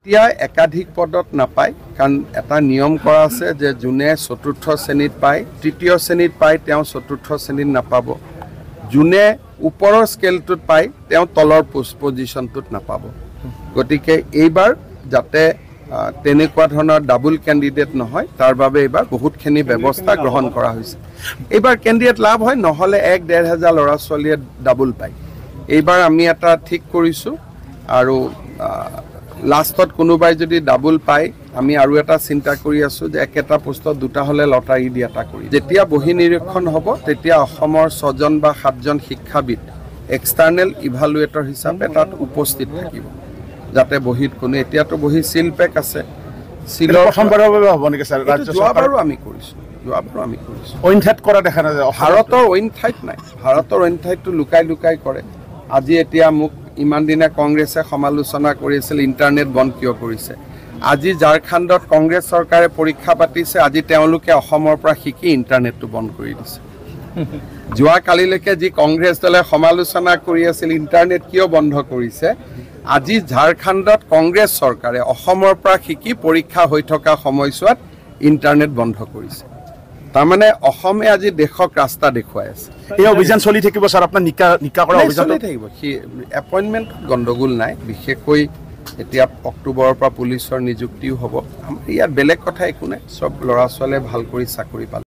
এতিয়া একাধিক পদত নাপায় কাৰণ এটা নিয়ম কৰা আছে যে যোনে চতুৰ্থ শ্ৰেণীত পায় তৃতীয় শ্ৰেণীত পায় তেওঁ চতুৰ্থ শ্ৰেণীত নাপাব যোনে ওপৰৰ স্কেলটোত পায় তেওঁ তলৰ পজিশ্যনটোত নাপাব গতিকে এইবাৰ যাতে তেনেকুৱা ধৰণৰ ডাবল ক্যান্ডিডেট নহয় তাৰ বাবে এইবাৰ বহুতখিনি ব্যৱস্থা গ্ৰহণ কৰা হৈছে এইবাৰ ক্যান্ডিডেট লাভ হয় নহলে 1-1.5 হাজাৰ ল'ৰা ছোৱালীয়ে ডাবল পায় এইবাৰ আমি এটা ঠিক কৰিছো আৰু লাষ্টত কোনোবাই যদি ডাবল পায় আমি আৰু এটা চিন্তা কৰি আছো যে একেটা পোষ্টত দুটা হলে লটাৰী দি এটা কৰি যেতিয়া বহি নিৰীক্ষণ হ'ব তেতিয়া অসমৰ 6 জন বা 7 জন শিক্ষাবিদ এক্সটাৰ্নেল ইভালুৱেটৰ হিচাপে তাত উপস্থিত থাকিব যাতে বহিত কোনো এতিয়াতো বহি সিল পেক আছে সিলৰ প্ৰথমবাৰৰ বাবে হ'ব নেকি স্যাৰ ৰাজ্য চৰকাৰো আমি কৰিছো অইন ঠাইত কৰা দেখা নাযায় ভাৰতৰ অইন ঠাইত নাই ভাৰতৰ অইন ঠাইতো লুকাই কৰে আজি এতিয়া মোক ইমান দিনা কংগ্ৰেছে সমালোচনা কৰিছিল ইন্টাৰনেট বন্ধ কিয় কৰিছে আজি ঝাৰখণ্ডত কংগ্ৰেছ চৰকাৰে পৰীক্ষা পাতিছে আজি তেওঁলোকে অসমৰ পৰা শিকি ইন্টাৰনেটটো বন্ধ কৰি দিছে যোৱা কালিলৈকে যি কংগ্ৰেছ দলে সমালোচনা কৰি আছিল ইন্টাৰনেট কিয় বন্ধ কৰিছে আজি ঝাৰখণ্ডত কংগ্ৰেছ চৰকাৰে অসমৰ পৰা শিকি পৰীক্ষা হৈ থকা সময়ছোৱাত ইন্টাৰনেট বন্ধ কৰিছে তাৰমানে অসমে আজি দেশক ৰাস্তা দেখুৱাই আছে এই অভিযান চলি থাকিব স্যাৰ আপোনাৰ নিকা কৰা অভিযান চলি থাকিব এপইন্টমেন্ট গণ্ডগোল নাই বিশেষকৈ এতিয়া অক্টোবৰৰ পৰা পুলিচৰ নিযুক্তিও হ'ব আমাৰ ইয়াত বেলেগ কথা একো নাই সব ল'ৰা ছোৱালীয়ে ভাল কৰি চাকৰি পালে